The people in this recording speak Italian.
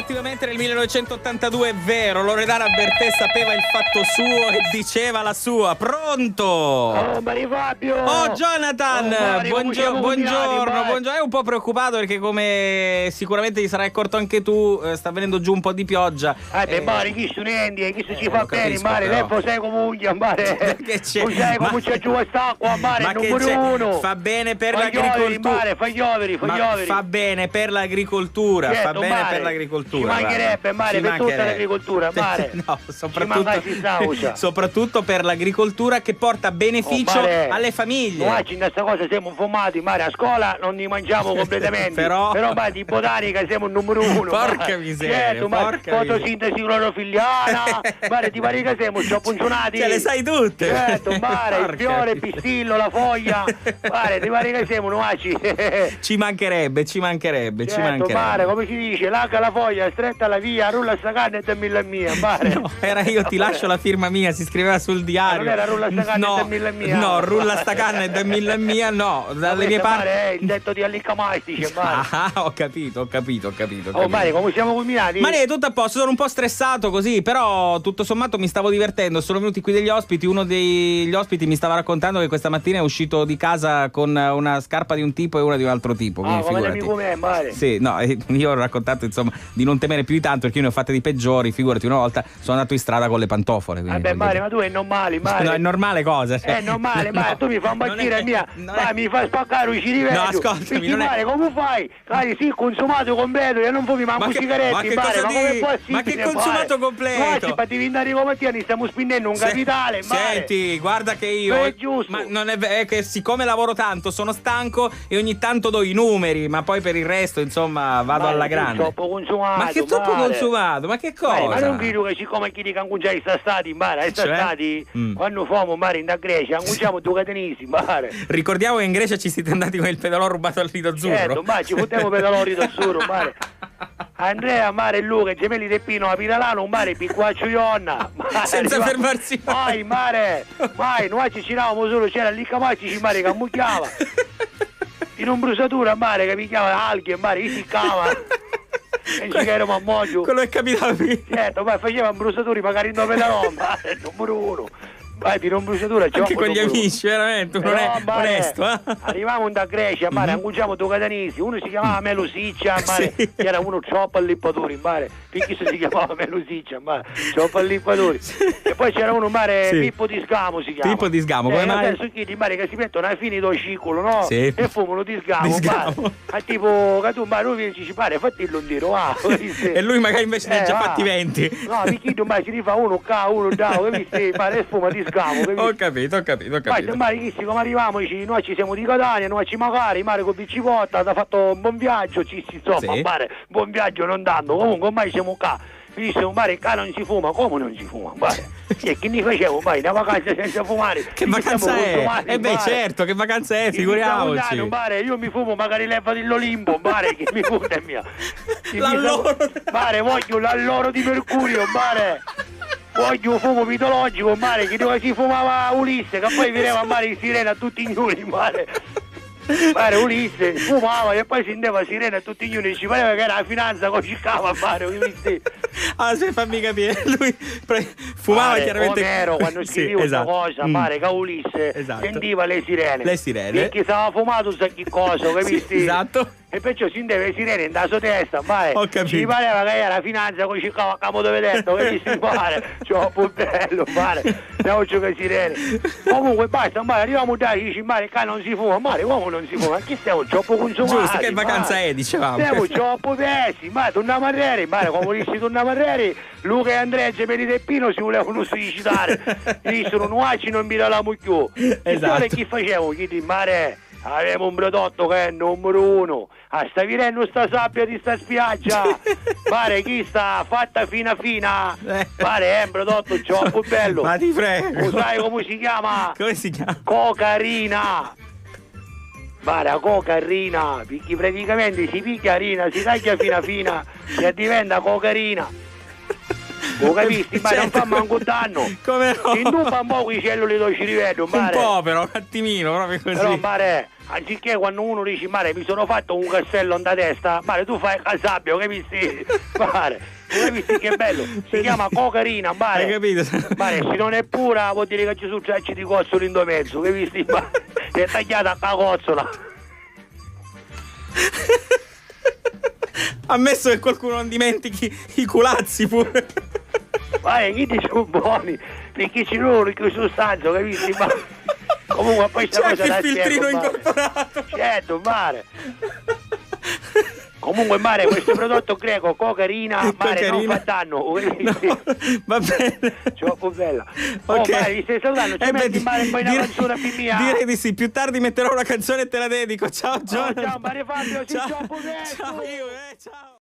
effettivamente nel 1982 è vero, Loredana Bertè sapeva il fatto suo e diceva la sua. Pronto? Oh, Mario Fabio! Oh, Jonathan! Mario, Buongiorno. È un po' preoccupato perché, come sicuramente ti sarai accorto anche tu, sta venendo giù un po' di pioggia. Mare, chi studenti, chi si fa bene, capisco, mare, però. lei sei comunque, mare. Che c'è? Non sai come c'è giù quest'acqua, mare, Ma che numero c'è? uno. Fa bene per Fai l'agricoltura. Mare, fai gli overi. Fa bene per l'agricoltura. Certo, fa bene mare. per l'agricoltura. Ci mancherebbe, mare, Ci per tutta mancherebbe. l'agricoltura, mare. No, Ci soprattutto per l'agricoltura che porta beneficio alle famiglie. Noi in questa cosa siamo fumati, mare, a scuola non li mangiamo completamente. Però mare, di botanica siamo il numero uno. Porca miseria, certo, porca fotosintesi clorofilliana. Mare, ti pare che siamo funzionati. Ce le sai tutte. Certo, mare, il fiore, il pistillo, la foglia. Mare, ti pare che siamo nuaci. Ci mancherebbe. Certo, mare, come si dice, laga la foglia, stretta la via, rulla sta canna e mille mia, mare. No, era io ti lascio la firma mia, si scriveva sul diario. Non era rulla sta canna e mille mia. No, rulla sta canna e mille mia, no, dalle mie parti. Mare, il detto di allicamastice, mare. Ho capito. Oh, mare, come siamo combinati? Mare, tutto a posto, sono un po' stressato così, però tutto sommato mi stavo divertendo. Sono venuti qui degli ospiti, uno degli ospiti mi stava raccontando che questa mattina è uscito di casa con una scarpa di un tipo e una di un altro tipo. Come l'amico me, mare. Sì, no, io ho raccontato insomma di non temere più di tanto perché io ne ho fatte di peggiori, figurati, una volta sono andato in strada con le pantofole. Vabbè, mare, ma tu è normale, mare. No, è normale cosa? È normale, mare, tu mi fai impazzire mia, mi fai spaccare un cirivello. No, ascoltami, non è... mare, come fai? Cari, sì, consumato completo, e non fumi manco sigaretti, mare, ma come è possibile? Ma che consumato completo? Ma per diventare come te, ne stiamo spingendo un capitale, mare. Senti, guarda che io... È giusto. Ma non è che siccome lavoro tanto, sono stanco e ogni tanto do i numeri, ma poi per il resto, insomma, vado alla grande. Troppo consumato. Ma che troppo consumato? Ma che cosa? Ma non vedo che siccome chi di Cangugia sta stati, mare, stati quando famo mare in da Grecia, angugiamo due catenisi, mare. Ricordiamo che in Grecia ci siete andati con il pedalò rubato al Lido Azzurro. Certo, ma ci fottiamo pedalò al Lido Azzurro, mare. Andrea, mare e Luca, gemelli del Pino, a Piralano, un mare picquaccio Ionna. Senza fermarsi mai. Mare, noi ci giravamo solo, c'era lì Camacci, mare che ammucchiava. In un brusatura, mare, che picchiava alghe, mare, si cava. E ci erano a moglio. Quello è capitato qui. Certo, ma faceva brusatori magari in nome da mare, numero uno. Vai, per un bruciatura anche con gli amici, veramente, non è onesto. Arriviamo da Grecia, mare, angugiamo due catanesi, uno si chiamava Melusiccia, mare, sì. che era uno troppo all'ippatori, mare, perché si chiamava Melusiccia, mare, troppo all'ippatori. E poi c'era uno, mare, Pippo di Sgamo si chiama. Pippo di Sgamo, come mai? Adesso chi di mare che si mettono alla fine do scicolo, no? Sì. E fumano di Sgamo, mare. A tipo, che tu, mare, lui ci pare, fatti il londino, E lui magari invece ne ha già fatti 20. No, perché tu, mare, si rifà uno K, uno da, capisci, mare, e fuma di Sgamo, Ho capito. Ma come arriviamoci, noi ci siamo di Catania, noi ci magari, mare con Biccipotta, ha fatto un buon viaggio, insomma, mare, buon viaggio non dando, comunque ormai siamo qua. Mi disse, mare, qua non si fuma, come non si fuma, mare? E che ne facevo, mai, una vacanza senza fumare? Che vacanza è? Certo, che vacanza è, figuriamoci. Mare, io mi fumo magari l'erba dell'Olimpo, mare, che mi fumo è mia. Mare, voglio l'alloro di Mercurio, mare. Voglio un fumo mitologico, mare, che dove si fumava Ulisse, che poi veniva a mare in sirena a tutti i nudi, mare. Mare Ulisse fumava e poi si andava sirena a tutti gli uni, ci pareva che era la finanza che cercava a fare, Ulisse. Se fammi capire, lui fumava mare, chiaramente. Omero quando scriveva questa cosa, mare, che Ulisse sentiva le sirene. Perché stava fumato sa che cosa, capisci? Esatto. E perciò si indeva le sirene in da sua testa, mare. Ho capito. Ci pareva che era la finanza che cercava a capo dove detto, capisci, mare. Troppo bello, mare. Non c'è che sirene. Comunque basta, mare, arriviamo da, dici, mare, qua non si fuma, mare, uomo non si fuma, ma chi stiamo troppo consumati? Giusto, che vacanza è, dicevamo. Stiamo troppo pessimi, mare, torniamo a Reri, mare, come dissi torniamo a Reri, Luca e Andrea gemelli del Pino si volevano suicidare. Gli dissero, noi non mi davamo più. Esatto. E chi facevo? Chi di mare? Avevo un prodotto che è numero uno. Sta virendo sta sabbia di sta spiaggia. Pare chi sta fatta fina. Pare è un prodotto troppo bello. Ma ti prego. Lo sai come si chiama? Come si chiama? Cocarina. Pare cocarina. Perché praticamente si picchia rina, si taglia fina e diventa cocarina. Lo capisci? Ma non fa manco danno. Come no? In un po' i celluli lo ci rivedo, un po' però, un attimino, proprio così. Però mare, anziché quando uno dice mare mi sono fatto un castello da testa, mare tu fai casabbio, capisci? Mare, tu capisci che bello? Si chiama cocarina, mare. Hai capito? Mare, se non è pura vuol dire che ci sono tracce di cozzolo in mezzo, capisci? Mare, è tagliata a cozzola. Ammesso che qualcuno non dimentichi i culazzi pure. Mare, chi ti sono buoni? Perché ci sono che sostanza, capisci? Ma comunque poi sta c'è cosa da il filtrino spiego, incorporato. Certo, mare. Comunque mare, questo prodotto greco, cocarina, mare non fa danno. No, va bene. Troppo bella. Ok. Oh mare, mi stai salutando, ci metti in mare poi una canzone a mia. Direi di sì, più tardi metterò una canzone e te la dedico. Ciao Giorgio. Ciao Mario Fabio, ciao. ciao. Ciao io, ciao.